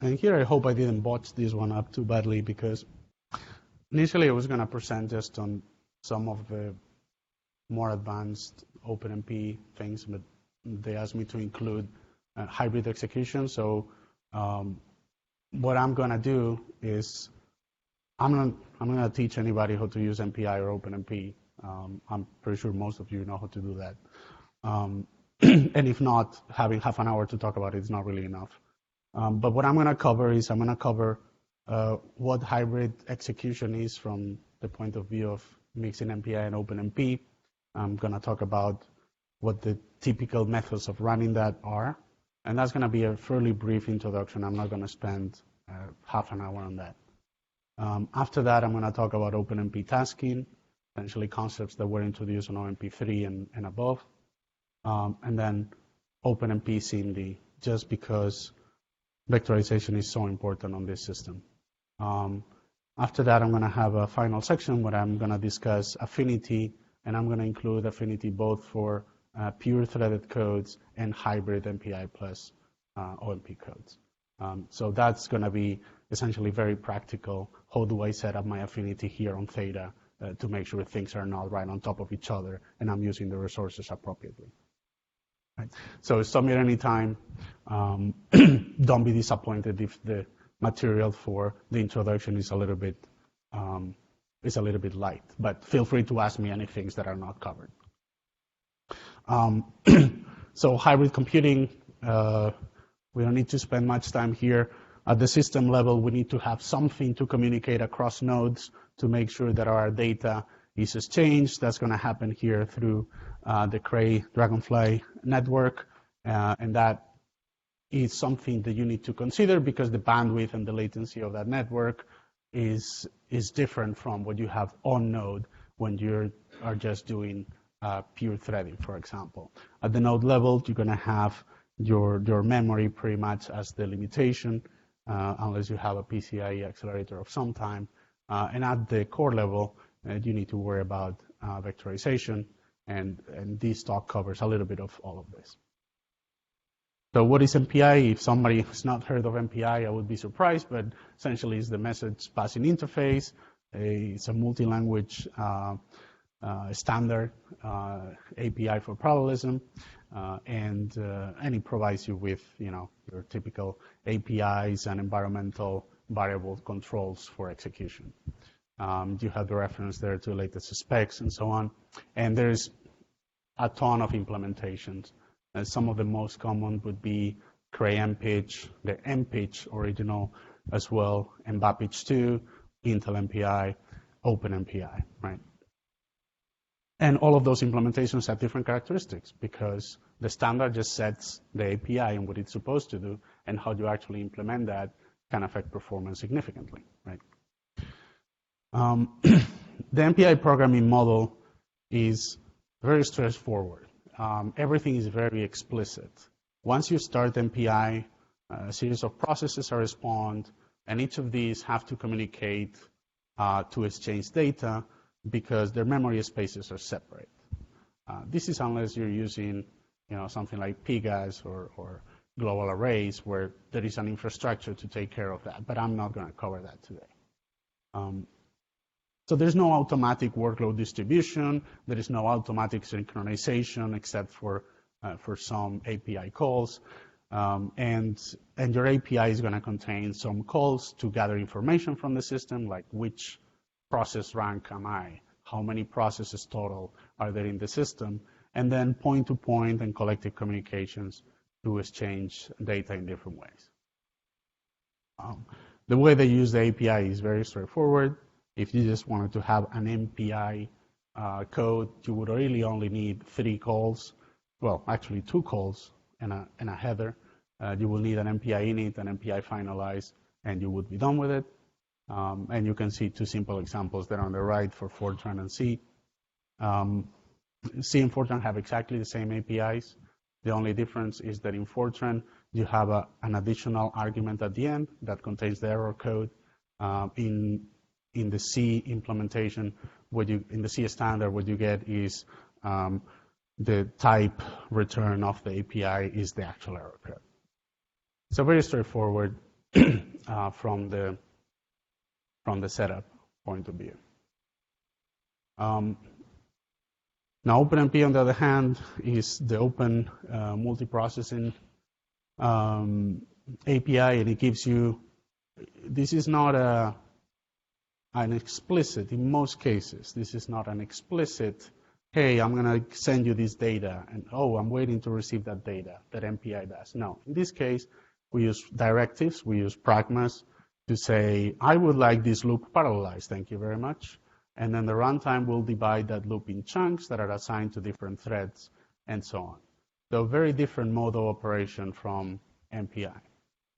And here I hope I didn't botch this one up too badly, because initially I was going to present just on some of the more advanced OpenMP things, but they asked me to include hybrid execution. So what I'm going to do is I'm going to teach anybody how to use MPI or OpenMP. I'm pretty sure most of you know how to do that. And if not, having half an hour to talk about it is not really enough. But what I'm going to cover is what hybrid execution is from the point of view of mixing MPI and OpenMP. I'm going to talk about what the typical methods of running that are. And that's going to be a fairly brief introduction. I'm not going to spend half an hour on that. After that, I'm going to talk about OpenMP tasking, essentially concepts that were introduced on OMP 3 and above. And then OpenMP SIMD, just because vectorization is so important on this system. After that, I'm going to have a final section where I'm going to discuss Affinity, and I'm going to include Affinity both for pure threaded codes and hybrid MPI plus OMP codes. So that's going to be essentially very practical. How do I set up my Affinity here on Theta to make sure things are not right on top of each other and I'm using the resources appropriately? Right. So submit anytime. Don't be disappointed if the material for the introduction is a little bit light, but feel free to ask me any things that are not covered. So hybrid computing, we don't need to spend much time here. At the system level, we need to have something to communicate across nodes to make sure that our data is exchanged. That's going to happen here through the Cray Dragonfly network, and that is something that you need to consider because the bandwidth and the latency of that network is different from what you have on node when you are just doing pure threading, for example. At the node level, you're going to have your memory pretty much as the limitation, unless you have a PCIe accelerator of some time. And at the core level, you need to worry about vectorization, and this talk covers a little bit of all of this. So what is MPI? If somebody has not heard of MPI, I would be surprised, but essentially it's the message passing interface. It's a multi-language standard API for parallelism, and it provides you with your typical APIs and environmental variable controls for execution. You have the reference there to latest specs and so on, and there's a ton of implementations. Some of the most common would be Cray MPICH, the MPICH original as well, MPICH 2, Intel MPI, OpenMPI, right? And all of those implementations have different characteristics because the standard just sets the API and what it's supposed to do, and how you actually implement that can affect performance significantly, right? The MPI programming model is very straightforward. Everything is very explicit. Once you start MPI, a series of processes are respond, and each of these have to communicate to exchange data because their memory spaces are separate. This is unless you're using something like PGAS or global arrays where there is an infrastructure to take care of that, but I'm not going to cover that today. So there's no automatic workload distribution. There is no automatic synchronization except for some API calls. And your API is going to contain some calls to gather information from the system, like which process rank am I, how many processes total are there in the system, and then point-to-point and collective communications to exchange data in different ways. The way they use the API is very straightforward. If you just wanted to have an MPI code, you would really only need 3 calls. Well, actually 2 calls and a header. You will need an MPI init, an MPI finalize, and you would be done with it. And you can see 2 simple examples there on the right for Fortran and C. C and Fortran have exactly the same APIs. The only difference is that in Fortran, you have an additional argument at the end that contains the error code. In the C implementation, in the C standard, what you get is the type return of the API is the actual error code. So very straightforward. from the setup point of view. Now, OpenMP, on the other hand, is the open multiprocessing API, and it gives you. This is not an explicit. In most cases, this is not an explicit. Hey, I'm going to send you this data, and oh, I'm waiting to receive that data that MPI does. No, in this case, we use directives, we use pragmas to say, I would like this loop parallelized, thank you very much. And then the runtime will divide that loop in chunks that are assigned to different threads, and so on. So very different mode of operation from MPI.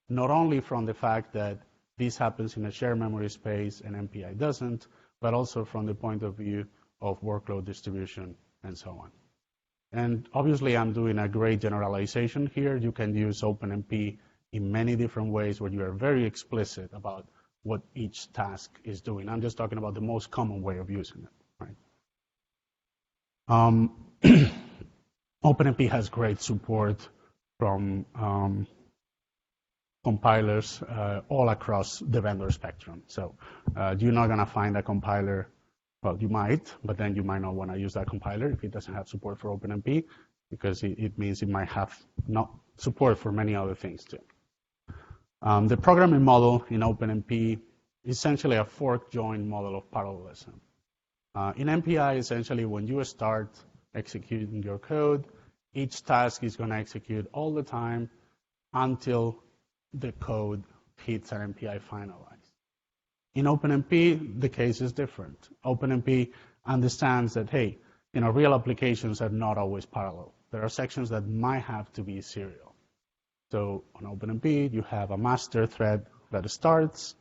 Not only from the fact that this happens in a shared memory space and MPI doesn't, but also from the point of view of workload distribution and so on. And obviously, I'm doing a great generalization here. You can use OpenMP in many different ways where you are very explicit about what each task is doing. I'm just talking about the most common way of using it, right? OpenMP has great support from compilers all across the vendor spectrum. So you're not going to find a compiler. Well, you might, but then you might not want to use that compiler if it doesn't have support for OpenMP, because it means it might have not support for many other things too. The programming model in OpenMP is essentially a fork-join model of parallelism. In MPI, essentially, when you start executing your code, each task is going to execute all the time until the code hits an MPI finalized. In OpenMP, the case is different. OpenMP understands that, hey, real applications are not always parallel. There are sections that might have to be serial. So on OpenMP, you have a master thread that starts,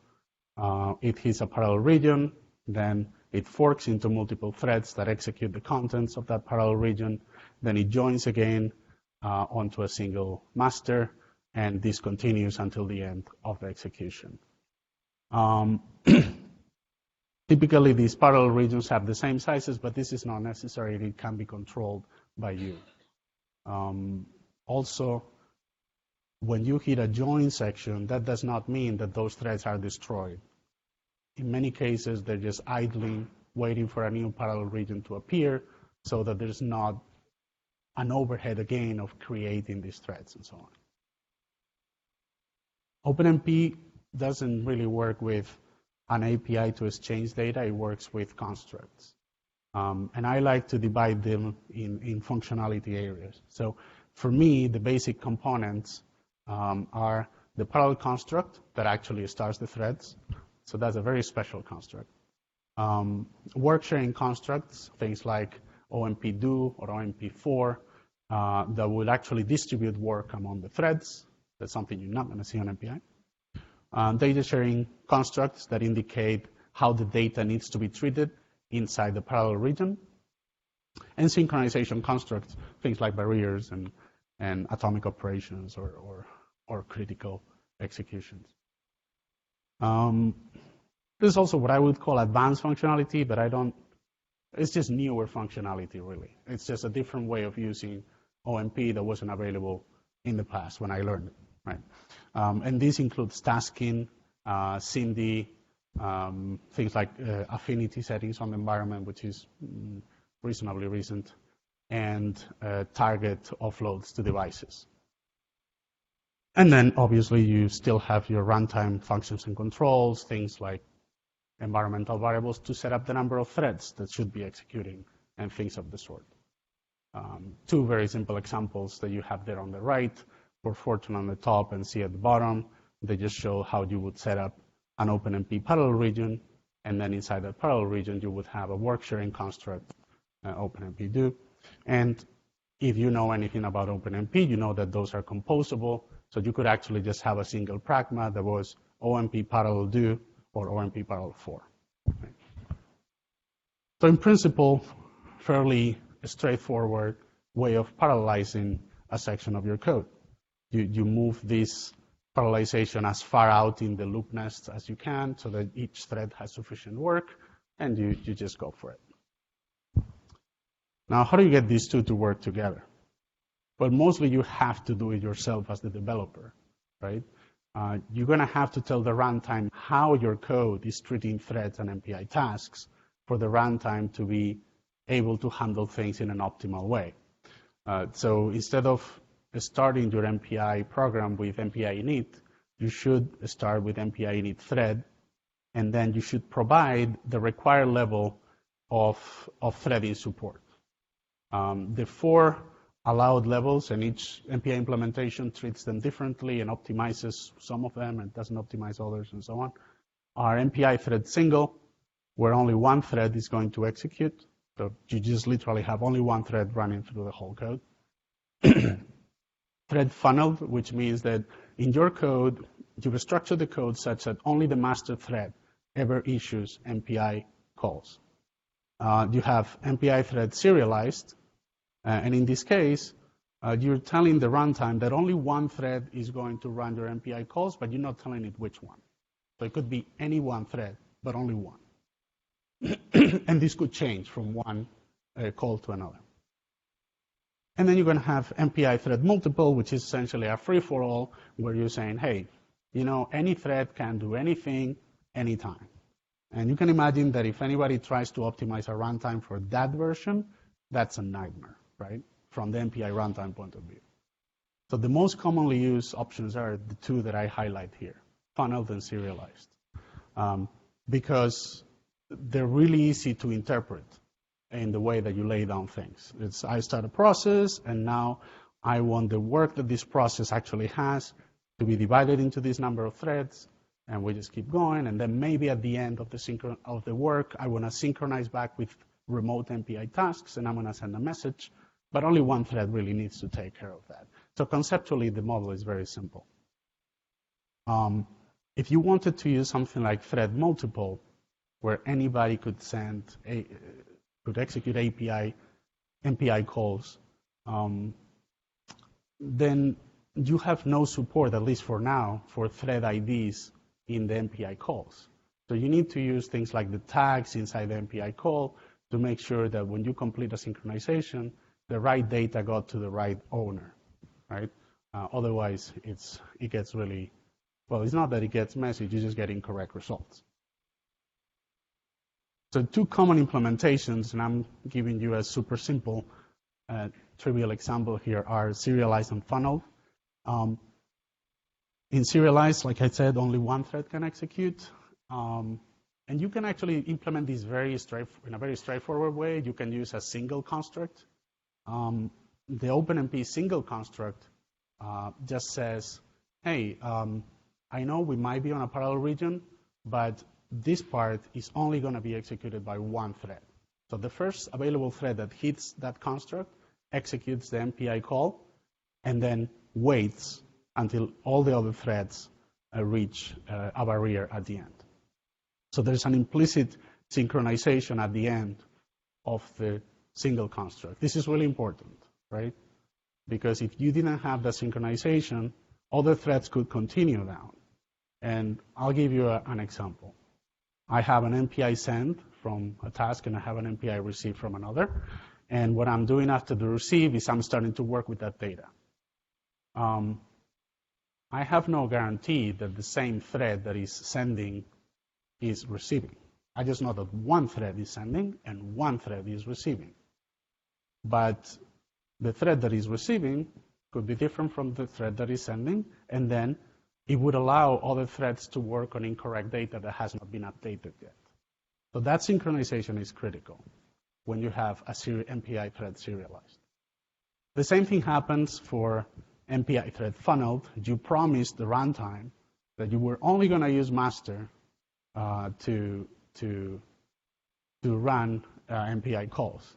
it hits a parallel region, then it forks into multiple threads that execute the contents of that parallel region, then it joins again onto a single master, and this continues until the end of the execution. Typically, these parallel regions have the same sizes, but this is not necessary. It can be controlled by you. Also, when you hit a join section, that does not mean that those threads are destroyed. In many cases, they're just idling, waiting for a new parallel region to appear so that there's not an overhead again of creating these threads and so on. OpenMP doesn't really work with an API to exchange data. It works with constructs. And I like to divide them in functionality areas. So for me, the basic components are the parallel construct that actually starts the threads. So that's a very special construct. Work sharing constructs, things like OMP do or OMP4, that will actually distribute work among the threads. That's something you're not going to see on MPI. Data sharing constructs that indicate how the data needs to be treated inside the parallel region. And synchronization constructs, things like barriers and atomic operations or critical executions. This is also what I would call advanced functionality, but it's just newer functionality, really. It's just a different way of using OMP that wasn't available in the past when I learned it, right? And this includes tasking, SIMD, things like affinity settings on the environment, which is reasonably recent, and target offloads to devices. And then, obviously, you still have your runtime functions and controls, things like environmental variables to set up the number of threads that should be executing, and things of the sort. Two very simple examples that you have there on the right, for Fortune on the top and C at the bottom. They just show how you would set up an OpenMP parallel region, and then inside that parallel region, you would have a work sharing construct, OpenMP do. And if you know anything about OpenMP, you know that those are composable. So you could actually just have a single pragma that was OMP parallel do or OMP parallel for. Right? So in principle, fairly straightforward way of parallelizing a section of your code. You move this parallelization as far out in the loop nest as you can so that each thread has sufficient work, and you just go for it. Now, how do you get these two to work together? Well, mostly you have to do it yourself as the developer, right? you're going to have to tell the runtime how your code is treating threads and MPI tasks for the runtime to be able to handle things in an optimal way. So instead of starting your MPI program with MPI init, you should start with MPI init thread, and then you should provide the required level of threading support. The 4 allowed levels, and each MPI implementation treats them differently and optimizes some of them and doesn't optimize others and so on, are MPI thread single, where only one thread is going to execute. So you just literally have only one thread running through the whole code. Thread funneled, which means that in your code, you structure the code such that only the master thread ever issues MPI calls. You have MPI thread serialized, and in this case, you're telling the runtime that only one thread is going to run your MPI calls, but you're not telling it which one. So it could be any one thread, but only one. And this could change from one call to another. And then you're going to have MPI thread multiple, which is essentially a free-for-all, where you're saying, hey, any thread can do anything, anytime. And you can imagine that if anybody tries to optimize a runtime for that version, that's a nightmare, right, from the MPI runtime point of view. So the most commonly used options are the 2 that I highlight here, funneled and serialized, because they're really easy to interpret in the way that you lay down things. I start a process, and now I want the work that this process actually has to be divided into this number of threads, and we just keep going, and then maybe at the end of the work, I want to synchronize back with remote MPI tasks, and I'm going to send a message, but only one thread really needs to take care of that. So conceptually, the model is very simple. If you wanted to use something like thread multiple, where anybody could could execute API, MPI calls, then you have no support, at least for now, for thread IDs in the MPI calls. So you need to use things like the tags inside the MPI call to make sure that when you complete a synchronization, the right data got to the right owner, right? Otherwise, it gets really, well, it's not that it gets messy, you just get incorrect results. So 2 common implementations, and I'm giving you a super simple, trivial example here, are serialized and funneled. In serialized, like I said, only one thread can execute. And you can actually implement this in a very straightforward way. You can use a single construct. The OpenMP single construct just says, hey, I know we might be on a parallel region, but this part is only going to be executed by one thread. So the first available thread that hits that construct executes the MPI call and then waits until all the other threads reach a barrier at the end. So there's an implicit synchronization at the end of the single construct. This is really important, right? Because if you didn't have the synchronization, other threads could continue down. And I'll give you an example. I have an MPI send from a task, and I have an MPI receive from another. And what I'm doing after the receive is I'm starting to work with that data. I have no guarantee that the same thread that is sending is receiving. I just know that one thread is sending and one thread is receiving. But the thread that is receiving could be different from the thread that is sending, and then it would allow other threads to work on incorrect data that has not been updated yet. So that synchronization is critical when you have a MPI thread serialized. The same thing happens for MPI thread funneled. You promised the runtime that you were only going to use master to run MPI calls.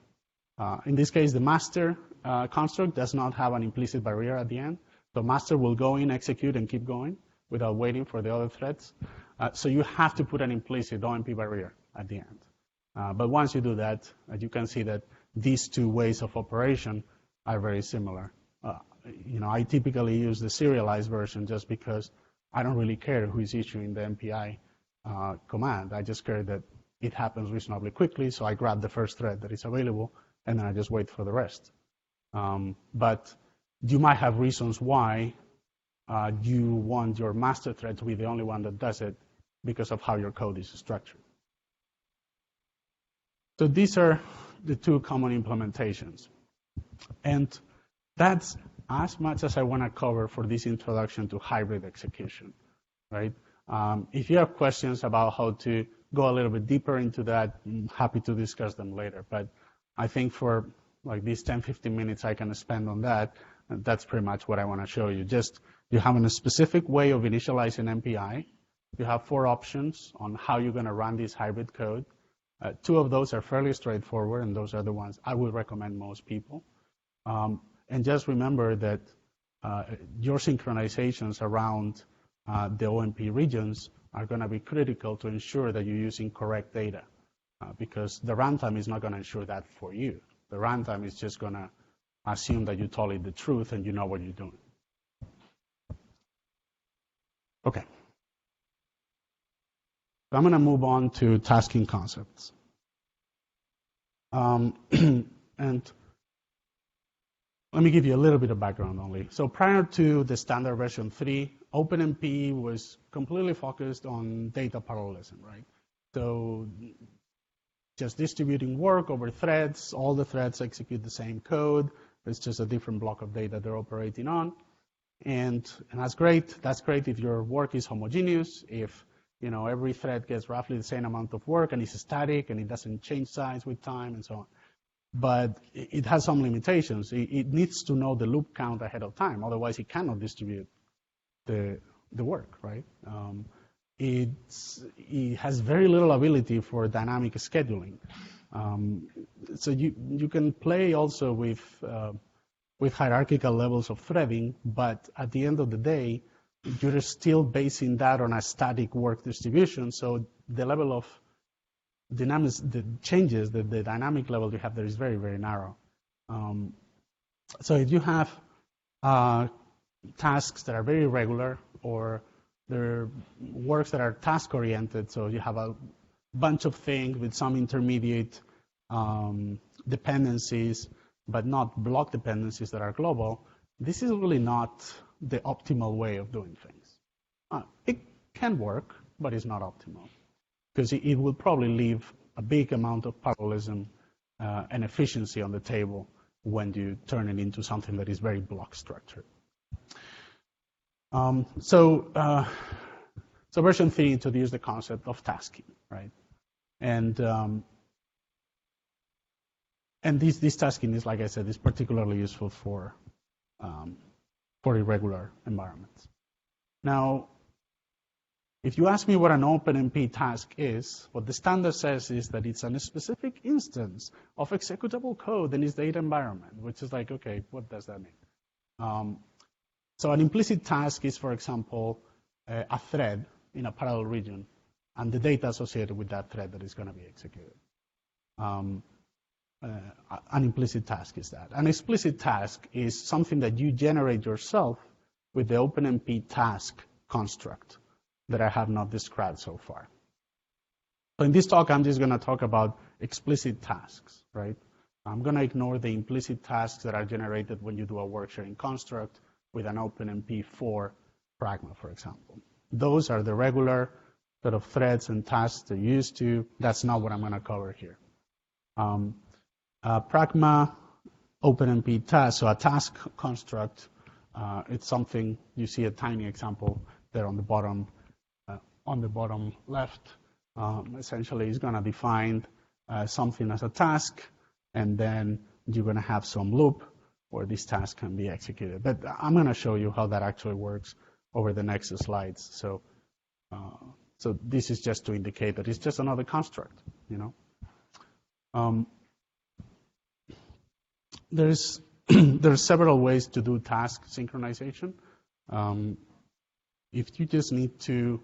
In this case, the master construct does not have an implicit barrier at the end. So master will go in, execute, and keep going without waiting for the other threads. So you have to put an implicit OMP barrier at the end. But once you do that, you can see that these 2 ways of operation are very similar. I typically use the serialized version just because I don't really care who is issuing the MPI command. I just care that it happens reasonably quickly, so I grab the first thread that is available, and then I just wait for the rest. But you might have reasons why you want your master thread to be the only one that does it because of how your code is structured. So these are the two common implementations. And that's as much as I want to cover for this introduction to hybrid execution, right? If you have questions about how to go a little bit deeper into that, I'm happy to discuss them later. But I think for like these 10, 15 minutes I can spend on that, and that's pretty much what I want to show you. Just you have a specific way of initializing MPI. You have 4 options on how you're going to run this hybrid code. 2 of those are fairly straightforward, and those are the ones I would recommend most people. And just remember that your synchronizations around the OMP regions are going to be critical to ensure that you're using correct data, because the runtime is not going to ensure that for you. The runtime is just going to assume that you told it the truth and you know what you're doing. Okay. I'm going to move on to tasking concepts. And let me give you a little bit of background only. So prior to the standard version 3, OpenMP was completely focused on data parallelism, right? So just distributing work over threads, all the threads execute the same code. It's just a different block of data they're operating on. And that's great. That's great if your work is homogeneous, if every thread gets roughly the same amount of work and it's static and it doesn't change size with time and so on. But it has some limitations. It needs to know the loop count ahead of time. Otherwise, it cannot distribute the work, right? It has very little ability for dynamic scheduling. So you can play also with hierarchical levels of threading, but at the end of the day, you're still basing that on a static work distribution. So the level of dynamics, the changes, the dynamic level you have there is very, very narrow. So if you have tasks that are very regular, or they're works that are task-oriented, so you have a bunch of things with some intermediate dependencies, but not block dependencies that are global, this is really not the optimal way of doing things. It can work, but it's not optimal, because it will probably leave a big amount of parallelism and efficiency on the table when you turn it into something that is very block structured. So version 3 introduced the concept of tasking, right? And this tasking is, like I said, is particularly useful for irregular environments. Now, if you ask me what an OpenMP task is, what the standard says is that it's a specific instance of executable code in its data environment, which is like, okay, what does that mean? So an implicit task is, for example, a thread in a parallel region and the data associated with that thread that is going to be executed. An implicit task is that. An explicit task is something that you generate yourself with the OpenMP task construct that I have not described so far. So in this talk, I'm just going to talk about explicit tasks, right? I'm going to ignore the implicit tasks that are generated when you do a work sharing construct with an OpenMP 4 pragma, for example. Those are the regular sort of threads and tasks they're used to. That's not what I'm going to cover here. Pragma OpenMP task, so a task construct, it's something, you see a tiny example there on the bottom left. Essentially, it's going to define something as a task, and then you're going to have some loop where this task can be executed. But I'm going to show you how that actually works over the next slides. So this is just to indicate that it's just another construct, There's several ways to do task synchronization. If you just need to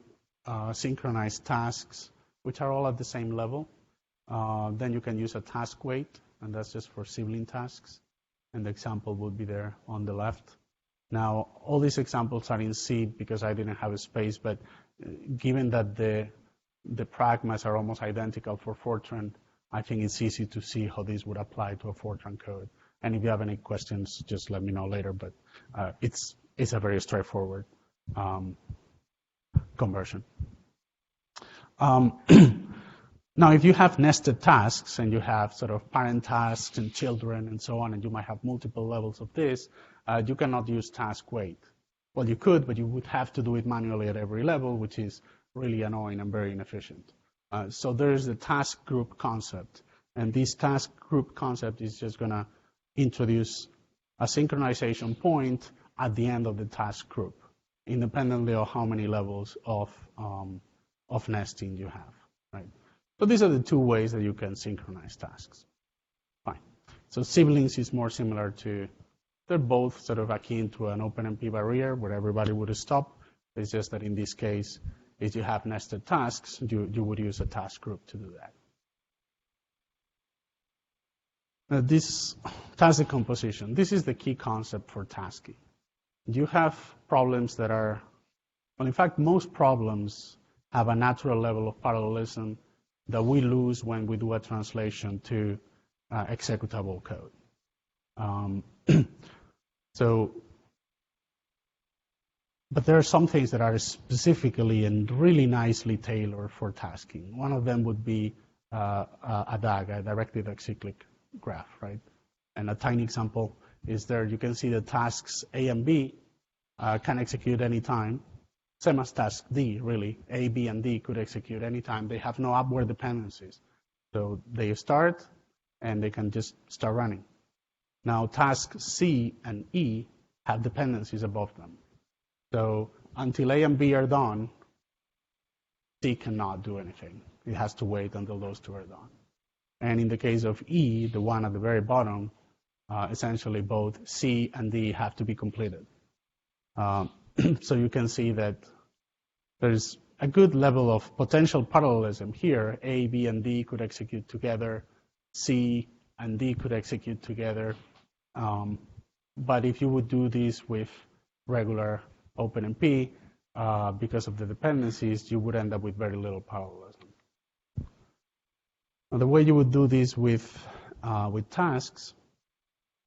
synchronize tasks which are all at the same level, then you can use a task weight, and that's just for sibling tasks. And the example would be there on the left. Now, all these examples are in C because I didn't have a space, but given that the pragmas are almost identical for Fortran, I think it's easy to see how this would apply to a Fortran code. And if you have any questions, just let me know later. But it's it's a very straightforward conversion. Now, if you have nested tasks and you have sort of parent tasks and children and so on, and you might have multiple levels of this, you cannot use task wait. Well, you could, but you would have to do it manually at every level, which is really annoying and very inefficient. So there's the task group concept. And this task group concept is just going to introduce a synchronization point at the end of the task group, independently of how many levels of nesting you have, right? So these are the two ways that you can synchronize tasks. Fine. So siblings is more similar to, they're both sort of akin to an OpenMP barrier where everybody would stop. It's just that in this case, if you have nested tasks, you would use a task group to do that. Now this task decomposition, this is the key concept for tasking. You have problems that are, well, in fact, most problems have a natural level of parallelism that we lose when we do a translation to executable code. But there are some things that are specifically and really nicely tailored for tasking. One of them would be a DAG, a directive acyclic graph, right? And a tiny example is there. You can see the tasks A and B can execute anytime. Same as task D, really. A, B, and D could execute anytime. They have no upward dependencies. So they start, and they can just start running. Now, tasks C and E have dependencies above them. So until A and B are done, C cannot do anything. It has to wait until those two are done. And in the case of E, the one at the very bottom, essentially both C and D have to be completed. So you can see that there's a good level of potential parallelism here. A, B, and D could execute together. C and D could execute together. But if you would do this with regular OpenMP, because of the dependencies, you would end up with very little parallelism. Now, the way you would do this with tasks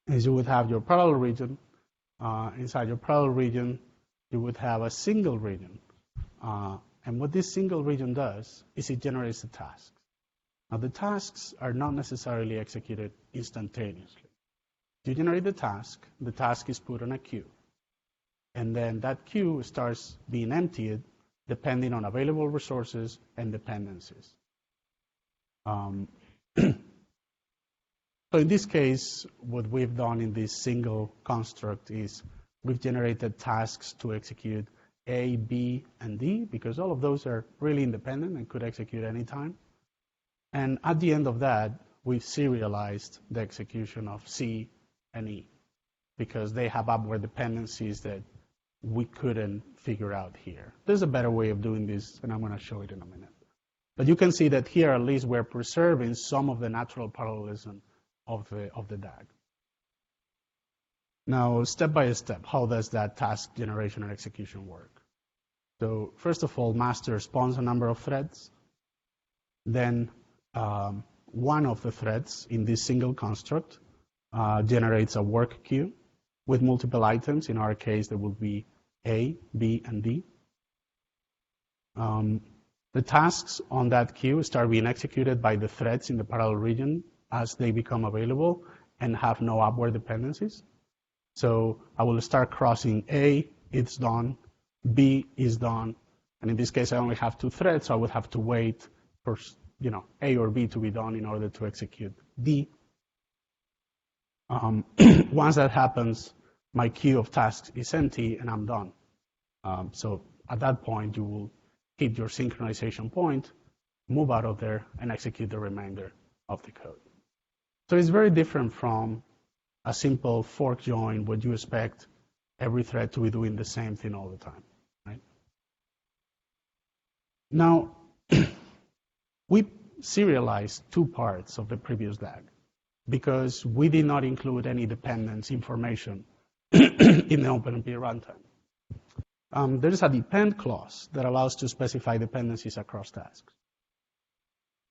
is you would have your parallel region. Inside your parallel region, you would have a single region. And what this single region does is it generates the tasks. Now, the tasks are not necessarily executed instantaneously. You generate the task is put on a queue. And then that queue starts being emptied depending on available resources and dependencies. So in this case, what we've done in this single construct is we've generated tasks to execute A, B, and D, because all of those are really independent and could execute anytime. And at the end of that, we've serialized the execution of C and E, because they have upward dependencies that we couldn't figure out here. There's a better way of doing this, and I'm going to show it in a minute. But you can see that here, at least, we're preserving some of the natural parallelism of the DAG. Now, step by step, how does that task generation and execution work? So first of all, master spawns a number of threads. Then one of the threads in this single construct generates a work queue with multiple items. In our case, there will be A, B, and D. The tasks on that queue start being executed by the threads in the parallel region as they become available and have no upward dependencies. So I will start crossing A, it's done, B is done, and in this case I only have two threads, so I would have to wait for A or B to be done in order to execute D. Once that happens, my queue of tasks is empty and I'm done. So at that point, you will hit your synchronization point, move out of there, and execute the remainder of the code. So it's very different from a simple fork join where you expect every thread to be doing the same thing all the time, right? Now, we serialized two parts of the previous DAG because we did not include any dependence information in the OpenMP runtime. There is a depend clause that allows to specify dependencies across tasks.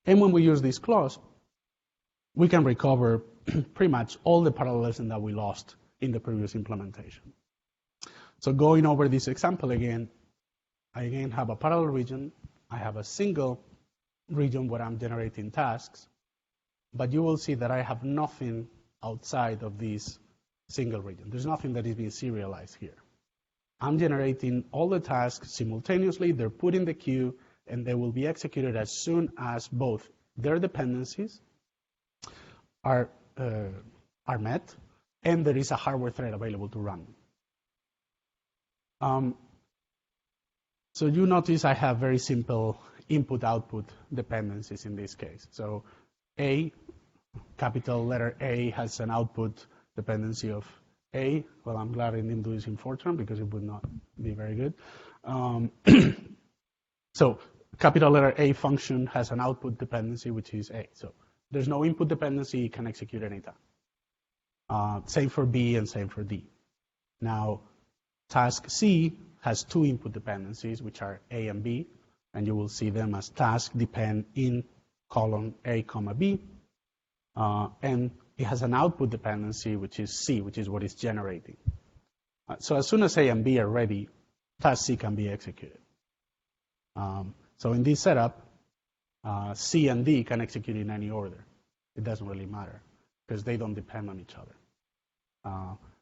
And when we use this clause, we can recover pretty much all the parallelism that we lost in the previous implementation. So going over this example again, I again have a parallel region. I have a single region where I'm generating tasks, but you will see that I have nothing outside of this single region. There's nothing that is being serialized here. I'm generating all the tasks simultaneously. They're put in the queue, and they will be executed as soon as both their dependencies are met, and there is a hardware thread available to run. So you notice I have very simple input-output dependencies in this case. So A, capital letter A, has an output dependency of A. Well, I'm glad I didn't do this in Fortran because it would not be very good. So capital letter A function has an output dependency, which is A. So there's no input dependency. It can execute anytime. Same for B and same for D. Now, task C has two input dependencies, which are A and B, and you will see them as task depend in column A, comma B. And it has an output dependency, which is C, which is what it's generating. So as soon as A and B are ready, task C can be executed. So in this setup, C and D can execute in any order. It doesn't really matter because they don't depend on each other.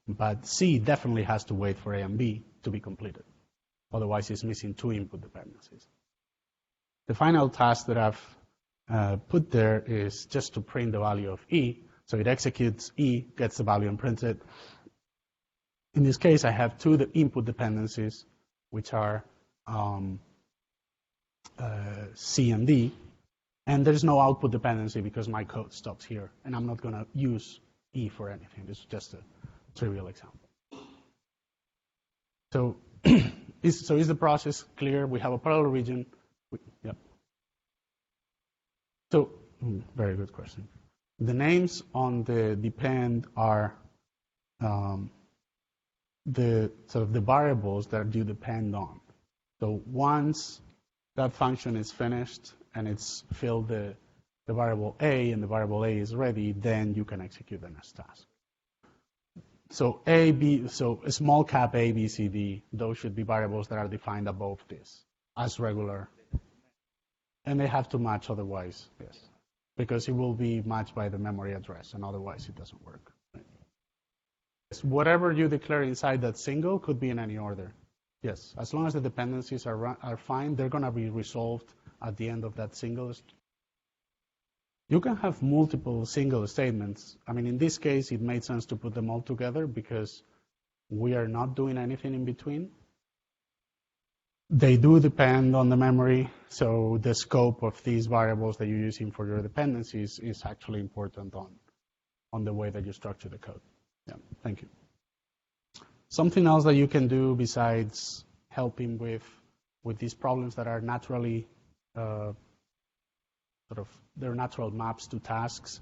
But C definitely has to wait for A and B to be completed. Otherwise, it's missing two input dependencies. The final task that I've put there is just to print the value of E. So it executes E, gets the value, and prints it. In this case, I have two input dependencies, which are C and D. And there's no output dependency because my code stops here. And I'm not going to use E for anything. This is just a trivial example. So is the process clear? We have a parallel region. Yep. So, very good question. The names on the depend are the variables that you depend on. So once that function is finished and it's filled the variable A and the variable A is ready, then you can execute the next task. So so small cap A, B, C, D, those should be variables that are defined above this as regular. And they have to match otherwise, yes. Because it will be matched by the memory address, and otherwise it doesn't work. Right? Whatever you declare inside that single could be in any order. Yes, as long as the dependencies are fine, they're going to be resolved at the end of that single. You can have multiple single statements. I mean, in this case, it made sense to put them all together because we are not doing anything in between. They do depend on the memory, so the scope of these variables that you're using for your dependencies is actually important on the way that you structure the code. Yeah, thank you. Something else that you can do besides helping with these problems that are naturally they're natural maps to tasks,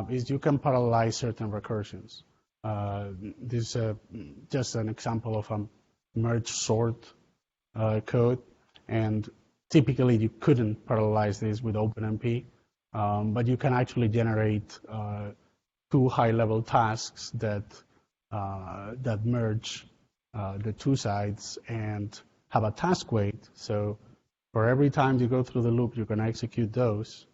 is you can parallelize certain recursions. This is just an example of a merge sort code, and typically you couldn't parallelize this with OpenMP, but you can actually generate two high-level tasks that merge the two sides and have a task wait. So for every time you go through the loop, you're going to execute those,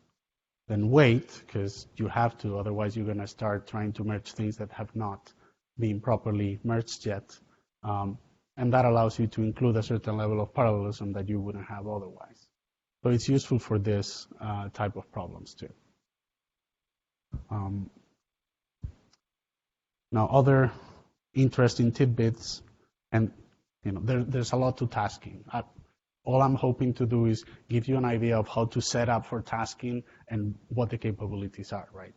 then wait, because you have to, otherwise you're going to start trying to merge things that have not been properly merged yet. And that allows you to include a certain level of parallelism that you wouldn't have otherwise. So it's useful for this type of problems too. Now, other interesting tidbits, and there's a lot to tasking. All I'm hoping to do is give you an idea of how to set up for tasking and what the capabilities are, right?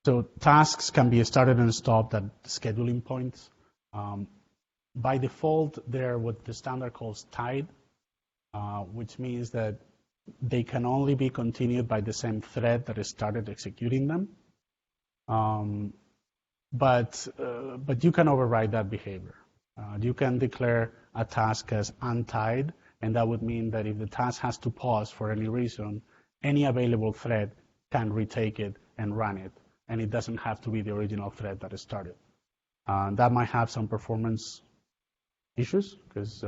So tasks can be started and stopped at scheduling points. By default, they're what the standard calls tied, which means that they can only be continued by the same thread that has started executing them. But you can override that behavior. You can declare a task as untied, and that would mean that if the task has to pause for any reason, any available thread can retake it and run it, and it doesn't have to be the original thread that it started. That might have some performance issues because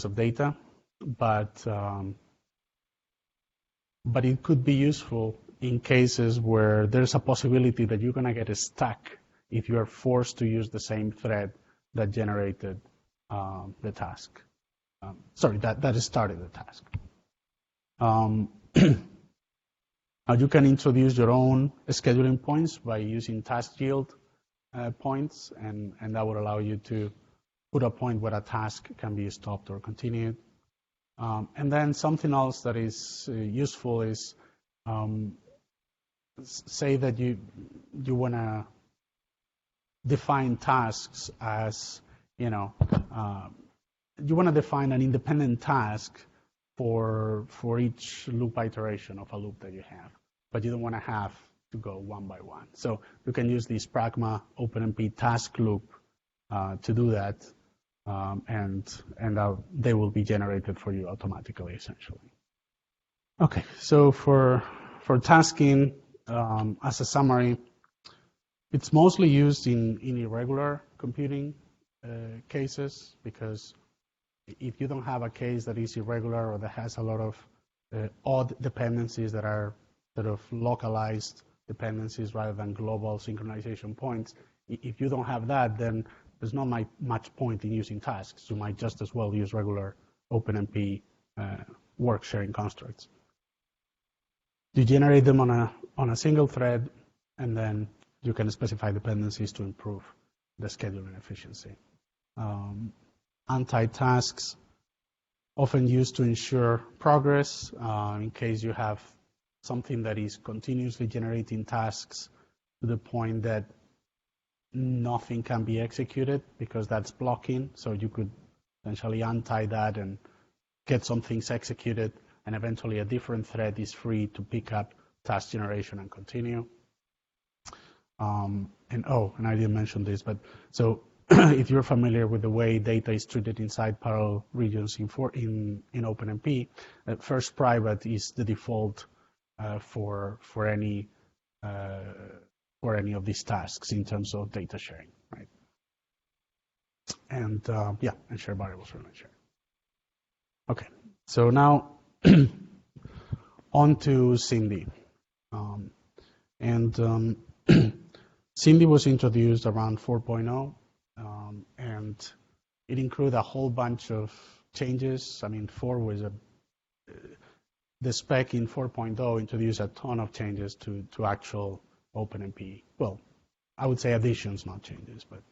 of data, but it could be useful in cases where there's a possibility that you're going to get stuck if you are forced to use the same thread that generated the task. That started the task. You can introduce your own scheduling points by using task yield points, and that would allow you to put a point where a task can be stopped or continued. And then something else that is useful is, say that you want to define tasks as, you want to define an independent task for each loop iteration of a loop that you have, but you don't want to have to go one by one. So you can use this Pragma OpenMP task loop to do that, and they will be generated for you automatically, essentially. Okay, so for tasking, as a summary, it's mostly used in irregular computing cases, because if you don't have a case that is irregular or that has a lot of odd dependencies that are sort of localized dependencies rather than global synchronization points, if you don't have that, then there's not much point in using tasks. You might just as well use regular OpenMP work sharing constructs. You generate them on a single thread, and then you can specify dependencies to improve the scheduling efficiency. Anti-tasks, often used to ensure progress in case you have something that is continuously generating tasks to the point that nothing can be executed because that's blocking. So you could essentially untie that and get some things executed, and eventually a different thread is free to pick up task generation and continue. And I didn't mention this, but so if you're familiar with the way data is treated inside parallel regions in OpenMP, first private is the default for any of these tasks in terms of data sharing, right? And and share variables for share. Okay, so now on to SIMD. SIMD was introduced around 4.0, and it included a whole bunch of changes. I mean, the spec in 4.0 introduced a ton of changes to actual OpenMP. Well, I would say additions, not changes, but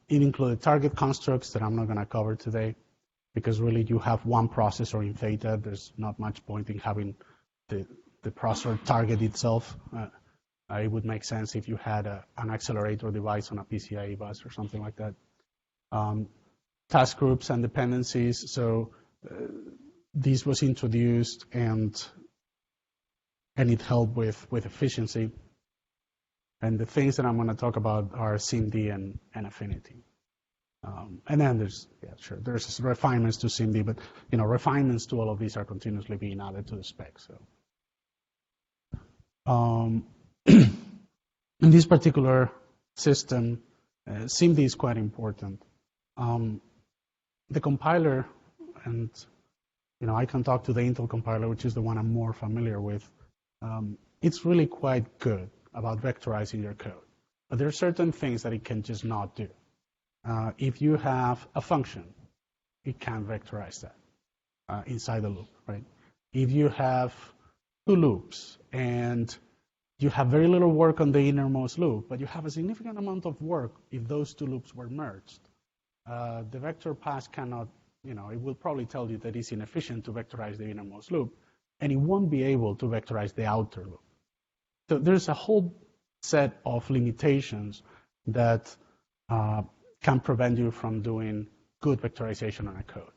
it included target constructs that I'm not going to cover today, because really you have one processor in Theta. There's not much point in having the processor target itself. It would make sense if you had an accelerator device on a PCIe bus or something like that. Task groups and dependencies. So this was introduced, and it helped with efficiency. And the things that I'm going to talk about are SIMD and Affinity. And then there's refinements to SIMD, but refinements to all of these are continuously being added to the spec. So in this particular system, SIMD is quite important. The compiler, and I can talk to the Intel compiler, which is the one I'm more familiar with. It's really quite good about vectorizing your code, but there are certain things that it can just not do. If you have a function, it can't vectorize that inside the loop, right? If you have two loops and you have very little work on the innermost loop, but you have a significant amount of work if those two loops were merged, the vector pass cannot, it will probably tell you that it's inefficient to vectorize the innermost loop, and it won't be able to vectorize the outer loop. So there's a whole set of limitations that can prevent you from doing good vectorization on a code.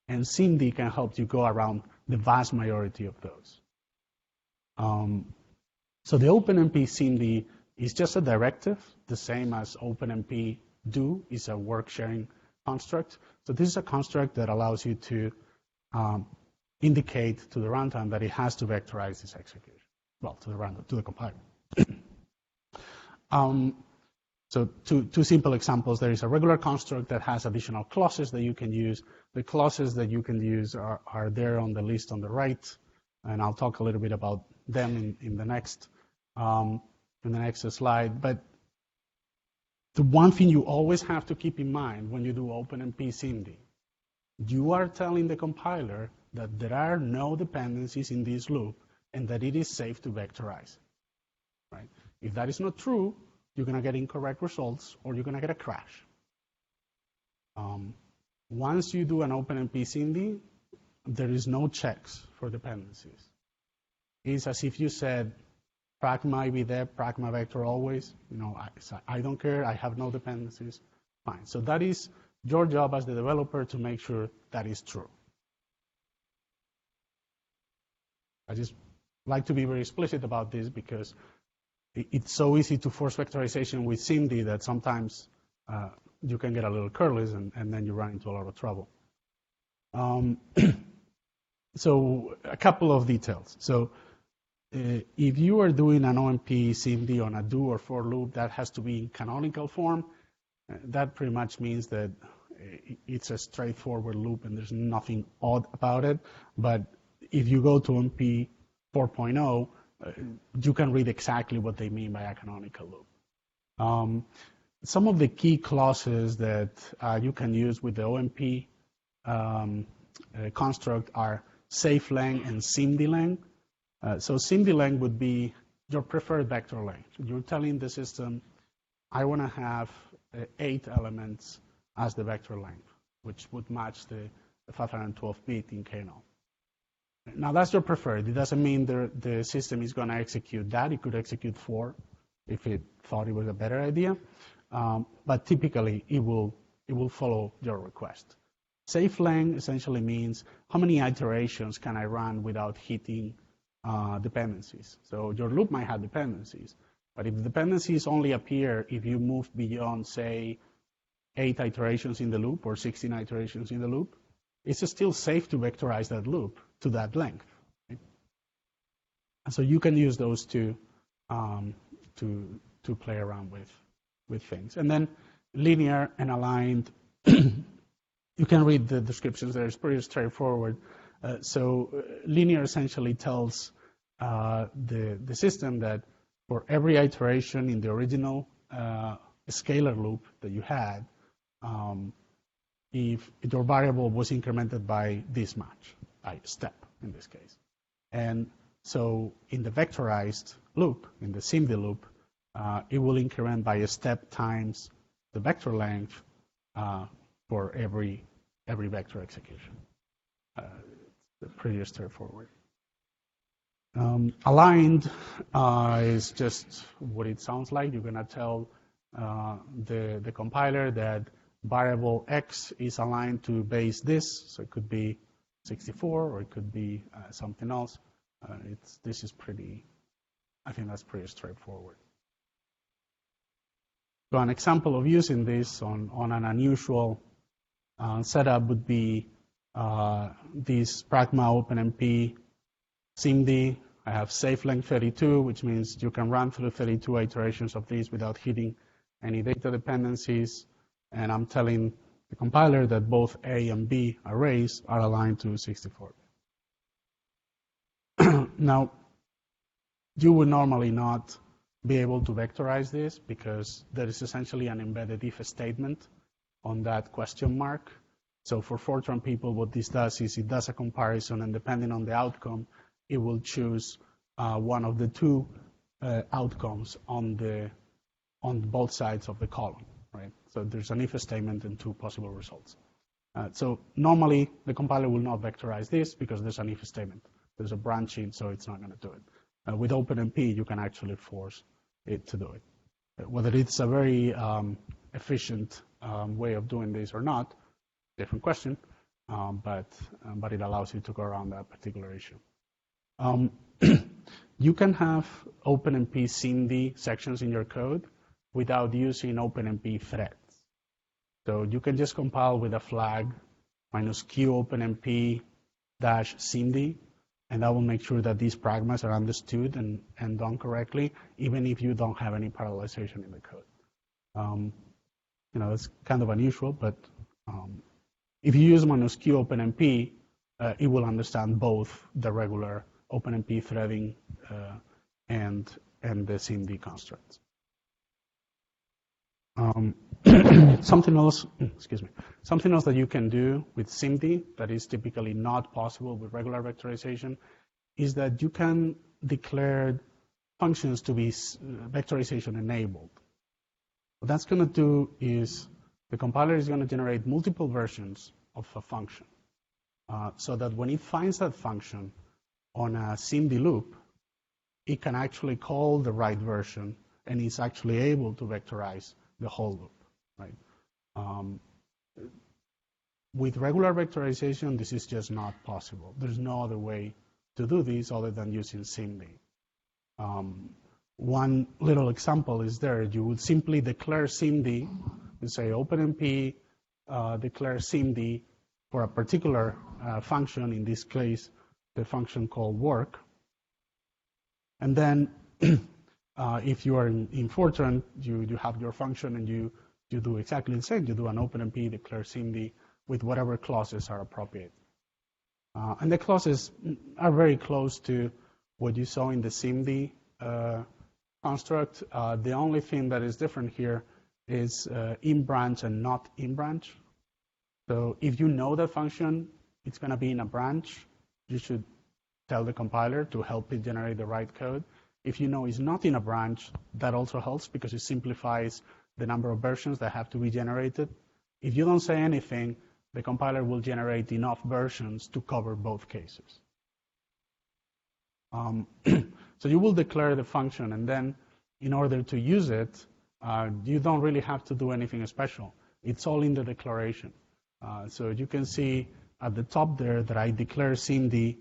And SIMD can help you go around the vast majority of those. So the OpenMP SIMD is just a directive, the same as OpenMP do is a work sharing construct. So this is a construct that allows you to indicate to the runtime that it has to vectorize this execution. Well, to the compiler. So two simple examples. There is a regular construct that has additional clauses that you can use. The clauses that you can use are there on the list on the right, and I'll talk a little bit about them in the next slide. But the one thing you always have to keep in mind when you do OpenMP SIMD, you are telling the compiler that there are no dependencies in this loop and that it is safe to vectorize. Right? If that is not true, you're going to get incorrect results or you're going to get a crash. Once you do an OpenMP SIMD, there is no checks for dependencies. It's as if you said, pragma be there, pragma vector always. I don't care, I have no dependencies. Fine. So that is your job as the developer to make sure that is true. I just like to be very explicit about this because it's so easy to force vectorization with SIMD that sometimes you can get a little careless and then you run into a lot of trouble. So a couple of details. So if you are doing an OMP SIMD on a do or for loop, that has to be in canonical form. That pretty much means that it's a straightforward loop and there's nothing odd about it. But if you go to MP 4.0, you can read exactly what they mean by a canonical loop. Some of the key clauses that you can use with the OMP construct are safe-len and SIMD-len. So SIMD-len would be your preferred vector length. You're telling the system, I want to have 8 elements as the vector length, which would match the 512-bit in kernel. Now that's your preferred. It doesn't mean the system is going to execute that. It could execute 4 if it thought it was a better idea. But typically it will follow your request. Safe-len essentially means how many iterations can I run without hitting dependencies. So your loop might have dependencies, but if the dependencies only appear if you move beyond, say, 8 iterations in the loop or 16 iterations in the loop, it's still safe to vectorize that loop to that length. Right? And so you can use those two to play around with things. And then linear and aligned, you can read the descriptions there. It's pretty straightforward. So linear essentially tells the system that for every iteration in the original scalar loop that you had, if your variable was incremented by this much, by a step in this case. And so in the vectorized loop, in the SIMD loop, it will increment by a step times the vector length for every vector execution. Pretty straightforward. Aligned is just what it sounds like. You're going to tell the compiler that variable X is aligned to base this, so it could be 64 or it could be something else. I think that's pretty straightforward. So an example of using this on an unusual setup would be this Pragma OpenMP SIMD. I have safe length 32, which means you can run through 32 iterations of this without hitting any data dependencies. And I'm telling the compiler that both A and B arrays are aligned to 64. Now, you would normally not be able to vectorize this because there is essentially an embedded if statement on that question mark. So for Fortran people, what this does is it does a comparison, and depending on the outcome, it will choose one of the two outcomes on both sides of the column, right? So there's an if statement and 2 possible results. So normally the compiler will not vectorize this because there's an if statement. There's a branching, so it's not going to do it. With OpenMP, you can actually force it to do it. Whether it's a very efficient way of doing this or not, different question, but it allows you to go around that particular issue. You can have OpenMP SIMD sections in your code without using OpenMP threads. So you can just compile with a flag -q OpenMP -SIMD, and that will make sure that these pragmas are understood and done correctly, even if you don't have any parallelization in the code. It's kind of unusual, but if you use -q OpenMP, it will understand both the regular OpenMP threading and the SIMD constructs. Something else that you can do with SIMD that is typically not possible with regular vectorization is that you can declare functions to be vectorization enabled. What that's going to do is the compiler is going to generate multiple versions of a function so that when it finds that function on a SIMD loop, it can actually call the right version and is actually able to vectorize the whole loop, right? With regular vectorization, this is just not possible. There's no other way to do this other than using SIMD. One little example is there. You would simply declare SIMD and say OpenMP declare SIMD for a particular function, in this case, the function called work. And then if you are in Fortran, you have your function and you do exactly the same. You do an OpenMP declare SIMD with whatever clauses are appropriate. And the clauses are very close to what you saw in the SIMD construct. The only thing that is different here is in branch and not in branch. So if you know the function, it's going to be in a branch, you should tell the compiler to help it generate the right code. If you know it's not in a branch, that also helps because it simplifies the number of versions that have to be generated. If you don't say anything, the compiler will generate enough versions to cover both cases. So you will declare the function, and then in order to use it, you don't really have to do anything special. It's all in the declaration. So you can see at the top there that I declare SIMD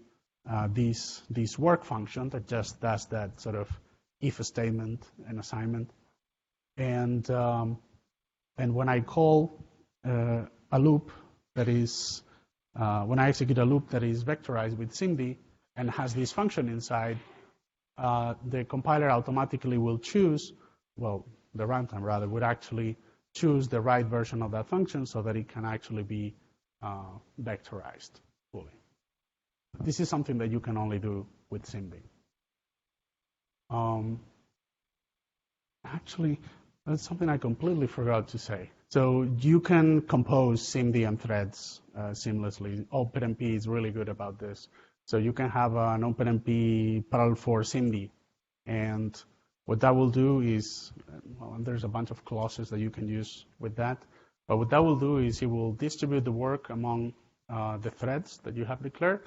this work function that just does that sort of if statement and assignment. And when I call a loop that is, when I execute a loop that is vectorized with SIMD and has this function inside, the compiler automatically will choose, well, the runtime rather, would actually choose the right version of that function so that it can actually be vectorized fully. This is something that you can only do with SIMD. Actually, that's something I completely forgot to say. So you can compose SIMD and threads seamlessly. OpenMP is really good about this. So you can have an OpenMP parallel for SIMD. And what that will do is, well, there's a bunch of clauses that you can use with that. But what that will do is it will distribute the work among the threads that you have declared,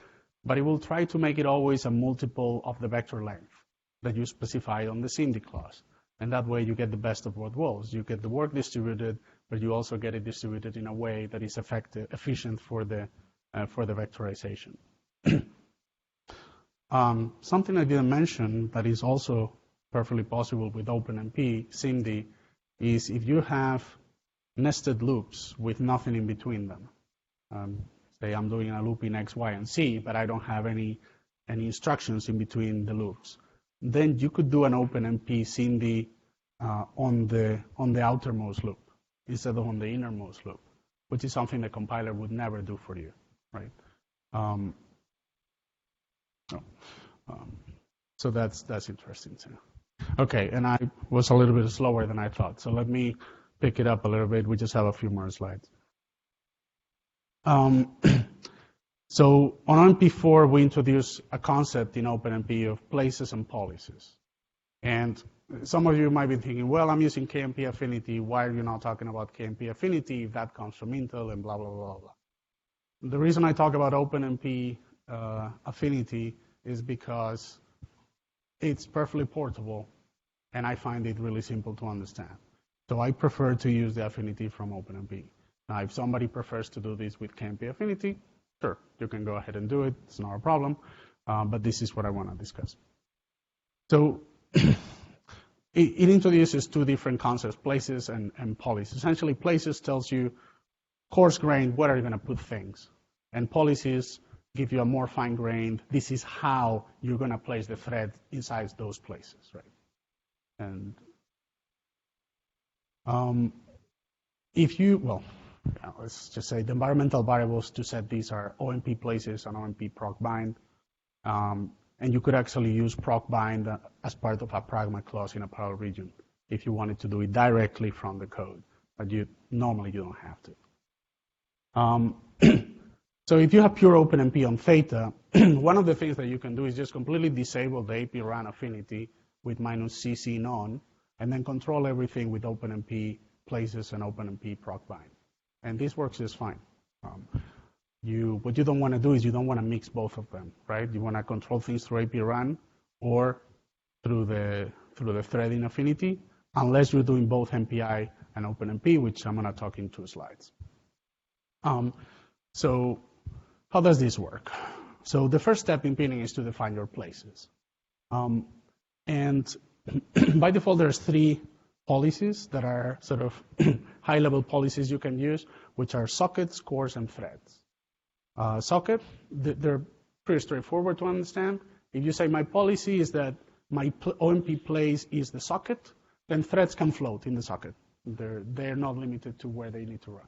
but it will try to make it always a multiple of the vector length that you specify on the SIMD clause. And that way you get the best of both worlds. You get the work distributed, but you also get it distributed in a way that is efficient for the vectorization. Something I didn't mention that is also perfectly possible with OpenMP SIMD is if you have nested loops with nothing in between them. Say I'm doing a loop in X, Y, and Z, but I don't have any instructions in between the loops. Then you could do an OpenMP SIMD on the outermost loop instead of on the innermost loop, which is something the compiler would never do for you, right? So that's interesting too. Okay, and I was a little bit slower than I thought, so let me pick it up a little bit. We just have a few more slides. So on MP4, we introduced a concept in OpenMP of places and policies. And some of you might be thinking, well, I'm using KMP Affinity. Why are you not talking about KMP Affinity if that comes from Intel and blah, blah, blah, blah. The reason I talk about OpenMP Affinity is because it's perfectly portable, and I find it really simple to understand. So I prefer to use the Affinity from OpenMP. Now, if somebody prefers to do this with KMP Affinity, sure, you can go ahead and do it. It's not a problem. But this is what I want to discuss. So it introduces two different concepts, places and policies. Essentially, places tells you coarse-grained, where are you going to put things? And policies give you a more fine-grained, this is how you're going to place the thread inside those places, right? And If you, well, let's just say the environmental variables to set these are OMP places and OMP proc bind. And you could actually use proc bind as part of a pragma clause in a parallel region if you wanted to do it directly from the code, but normally you don't have to. So if you have pure OpenMP on Theta, one of the things that you can do is just completely disable the AP run affinity with -cc none, and then control everything with OpenMP places and OpenMP proc bind. And this works just fine. What you don't want to do is you don't want to mix both of them, right? You want to control things through AP run or through the threading affinity, unless you're doing both MPI and OpenMP, which I'm going to talk in 2 slides. So how does this work? So the first step in pinning is to define your places. And by default, there's 3 policies that are sort of high-level policies you can use, which are sockets, cores, and threads. Socket, they're pretty straightforward to understand. If you say my policy is that my OMP place is the socket, then threads can float in the socket. They're not limited to where they need to run.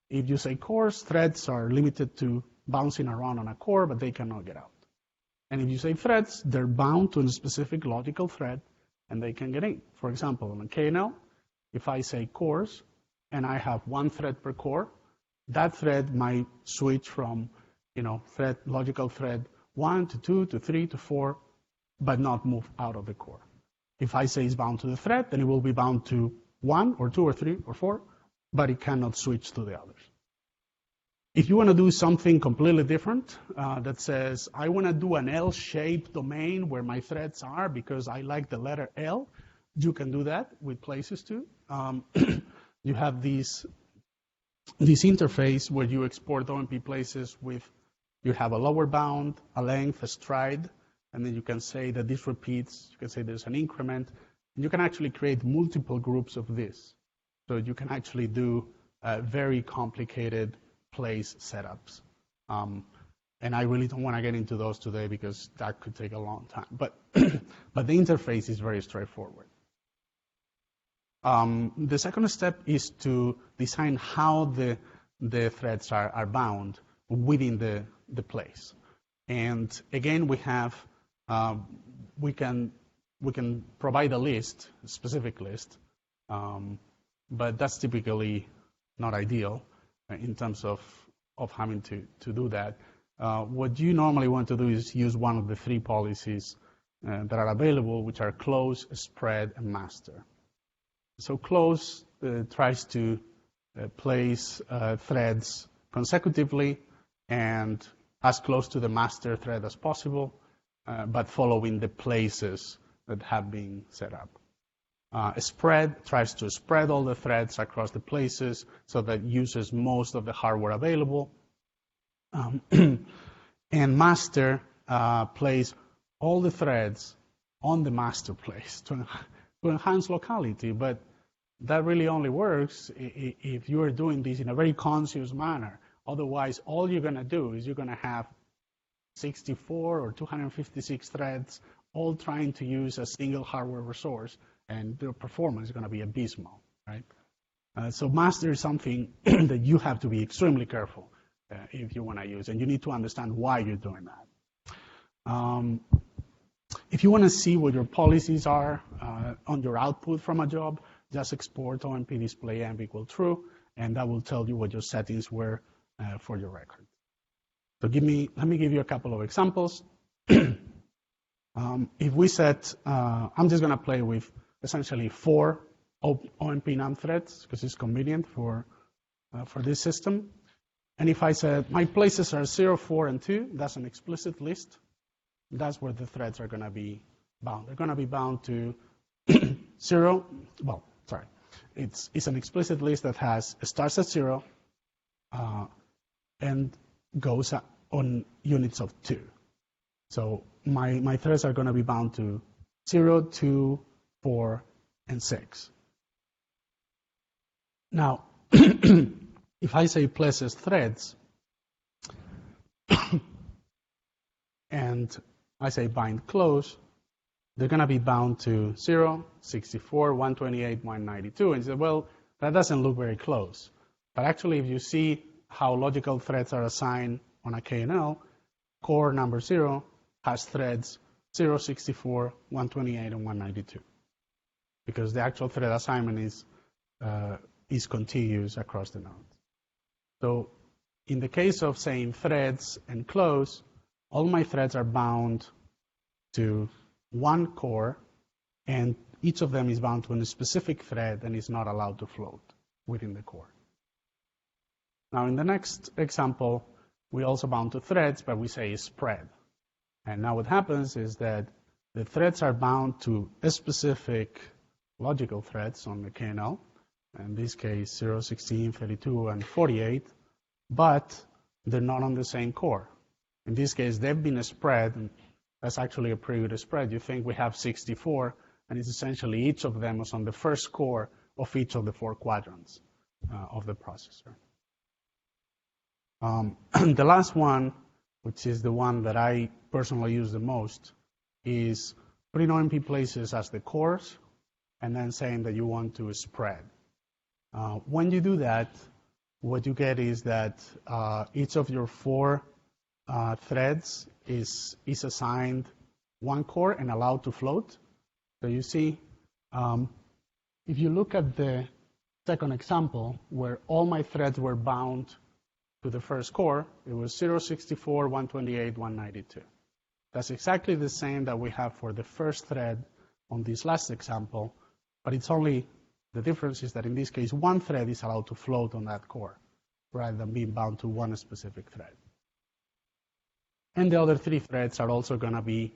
If you say cores, threads are limited to bouncing around on a core, but they cannot get out. And if you say threads, they're bound to a specific logical thread, and they can get in. For example, on a KNL, if I say cores, and I have 1 thread per core, that thread might switch from, logical thread 1 to 2 to 3 to 4, but not move out of the core. If I say it's bound to the thread, then it will be bound to 1 or 2 or 3 or 4, but it cannot switch to the others. If you want to do something completely different that says, I want to do an L-shaped domain where my threads are because I like the letter L, you can do that with places too. You have this interface where you export OMP places you have a lower bound, a length, a stride, and then you can say that this repeats. You can say there's an increment. And you can actually create multiple groups of this. So you can actually do very complicated place setups. And I really don't want to get into those today because that could take a long time. But the interface is very straightforward. The second step is to design how the threads are bound within the place. And again, we can provide a list, a specific list, but that's typically not ideal in terms of having to do that. What you normally want to do is use one of the 3 policies that are available, which are close, spread, and master. So close tries to place threads consecutively and as close to the master thread as possible, but following the places that have been set up. Spread tries to spread all the threads across the places so that uses most of the hardware available. And master plays all the threads on the master place to enhance locality, but that really only works if you are doing this in a very conscious manner. Otherwise, all you're going to do is you're going to have 64 or 256 threads all trying to use a single hardware resource, and their performance is going to be abysmal, right? So master is something that you have to be extremely careful if you want to use, and you need to understand why you're doing that. If you want to see what your policies are on your output from a job, just export OMP display amp equal true, and that will tell you what your settings were for your record. So let me give you a couple of examples. If we set, I'm just going to play with essentially 4 OMP NUM threads because it's convenient for this system. And if I said my places are 0, 4, and 2, that's an explicit list. That's where the threads are going to be bound. They're going to be bound to 0. Well, sorry. It's an explicit list that starts at 0 and goes on units of 2. So my threads are going to be bound to 0, 2, 4, and 6. Now, if I say places threads, and I say bind close, they're going to be bound to 0, 64, 128, 192. And you say, well, that doesn't look very close. But actually, if you see how logical threads are assigned on a KNL, core number 0 has threads 0, 64, 128, and 192. Because the actual thread assignment is contiguous across the nodes. So in the case of saying threads and close, all my threads are bound to one core, and each of them is bound to a specific thread and is not allowed to float within the core. Now in the next example, we also bound to threads, but we say spread. And now what happens is that the threads are bound to a specific logical threads on the KNL, in this case 0, 16, 32, and 48, but they're not on the same core. In this case, they've been spread, and that's actually a pretty good spread. You think we have 64, and it's essentially each of them is on the first core of each of the 4 quadrants of the processor. The last one, which is the one that I personally use the most, is putting OMP places as the cores and then saying that you want to spread. When you do that, what you get is that each of your 4 threads is assigned one core and allowed to float. So you see, if you look at the second example, where all my threads were bound to the first core, it was 0, 64, 128, 192. That's exactly the same that we have for the first thread on this last example, but it's only, the difference is that in this case, one thread is allowed to float on that core, rather than being bound to one specific thread. And the other 3 threads are also going to be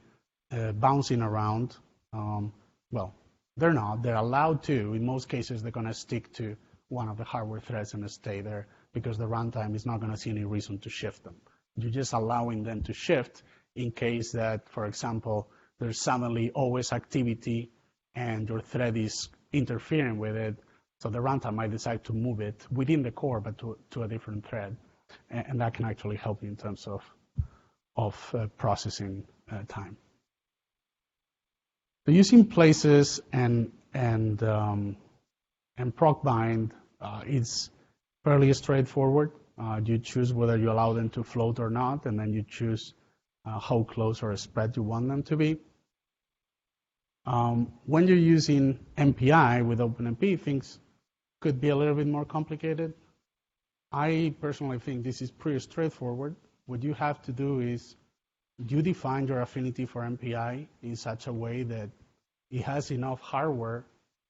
bouncing around. Well, they're not. They're allowed to. In most cases, they're going to stick to one of the hardware threads and stay there because the runtime is not going to see any reason to shift them. You're just allowing them to shift in case that, for example, there's suddenly always activity and your thread is interfering with it. So the runtime might decide to move it within the core, but to a different thread. And that can actually help you in terms of processing time. So using places and proc bind is fairly straightforward. You choose whether you allow them to float or not, and then you choose how close or spread you want them to be. When you're using MPI with OpenMP, things could be a little bit more complicated. I personally think this is pretty straightforward. What you have to do is you define your affinity for MPI in such a way that it has enough hardware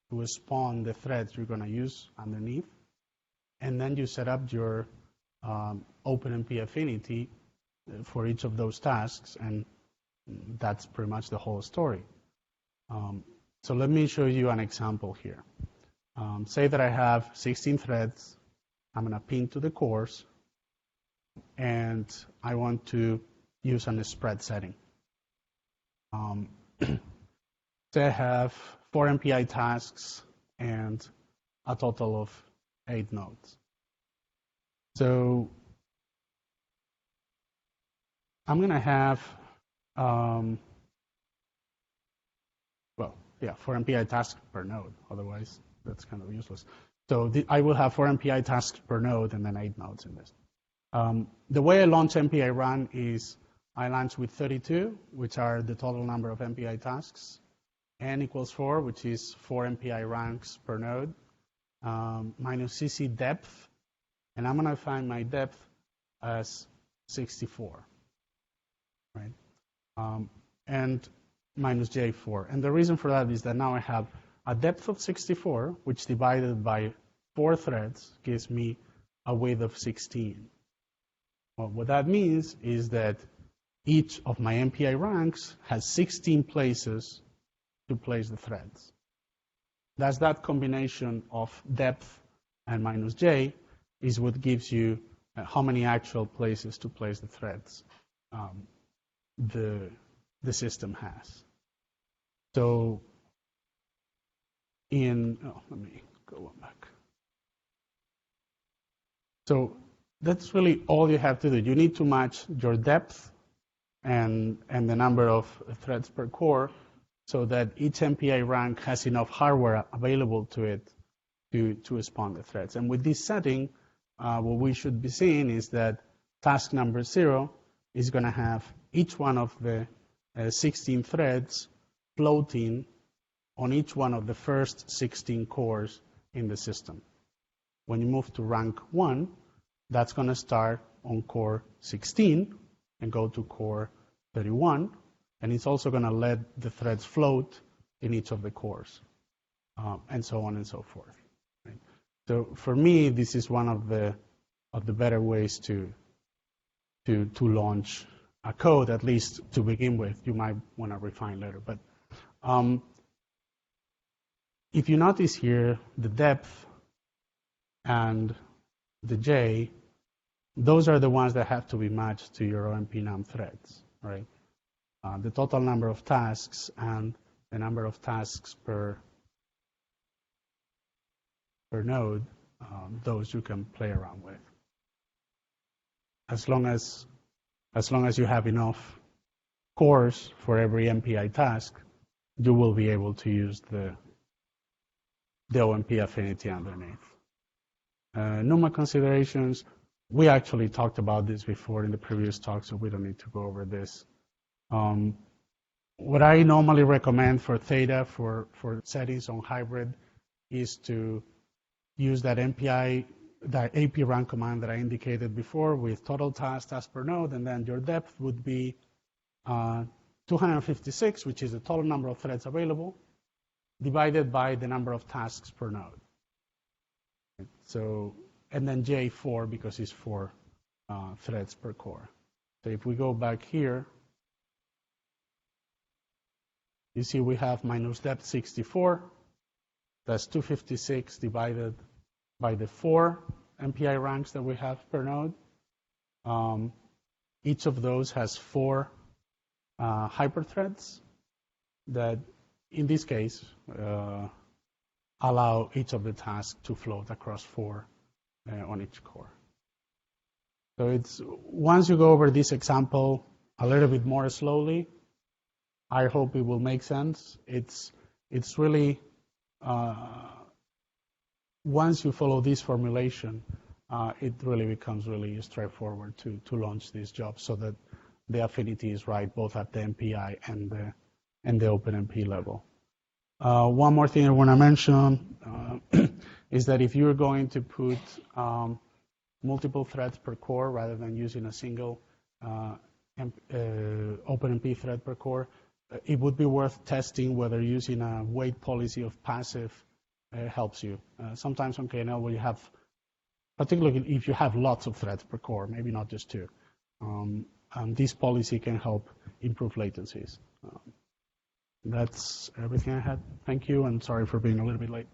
to spawn the threads you're going to use underneath. And then you set up your OpenMP affinity for each of those tasks, and that's pretty much the whole story. So let me show you an example here. Say that I have 16 threads. I'm going to pin to the cores, and I want to use a spread setting. Say I have 4 MPI tasks and a total of 8 nodes. So I'm going to have, 4 MPI tasks per node. Otherwise, that's kind of useless. So I will have 4 MPI tasks per node and then 8 nodes in this. The way I launch MPI run is I launch with 32, which are the total number of MPI tasks, n equals 4, which is 4 MPI ranks per node, minus CC depth, and I'm going to find my depth as 64, right? And minus J4. And the reason for that is that now I have a depth of 64, which divided by 4 threads gives me a width of 16. Well, what that means is that each of my MPI ranks has 16 places to place the threads. That's that combination of depth and minus J is what gives you how many actual places to place the threads the system has. So let me go one back. So that's really all you have to do. You need to match your depth and the number of threads per core so that each MPI rank has enough hardware available to it to spawn the threads. And with this setting, what we should be seeing is that task number 0 is going to have each one of the 16 threads floating on each one of the first 16 cores in the system. When you move to rank 1, that's going to start on core 16 and go to core 31, and it's also going to let the threads float in each of the cores, and so on and so forth. Right? So for me, this is one of the better ways to launch a code, at least to begin with. You might want to refine later, but if you notice here, the depth and the J, those are the ones that have to be matched to your OMP NUM threads, right? The total number of tasks and the number of tasks per node, those you can play around with. As long as you have enough cores for every MPI task, you will be able to use the OMP Affinity underneath. NUMA considerations, we actually talked about this before in the previous talk, so we don't need to go over this. What I normally recommend for Theta for settings on hybrid is to use that MPI, that AP run command that I indicated before with total tasks per node, and then your depth would be 256, which is the total number of threads available, divided by the number of tasks per node. So, and then J4 because it's 4 threads per core. So if we go back here, you see we have minus depth 64. That's 256 divided by the 4 MPI ranks that we have per node. Each of those has 4 hyperthreads that, in this case, allow each of the tasks to float across 4 on each core. So it's, once you go over this example a little bit more slowly, I hope it will make sense. It's really, once you follow this formulation, it really becomes really straightforward to launch this job so that the affinity is right both at the MPI and the OpenMP level. One more thing I want to mention is that if you're going to put multiple threads per core rather than using a single OpenMP thread per core, it would be worth testing whether using a wait policy of passive helps you. Sometimes on KNL where you have, particularly if you have lots of threads per core, maybe not just 2, and this policy can help improve latencies. That's everything I had. Thank you, and sorry for being a little bit late.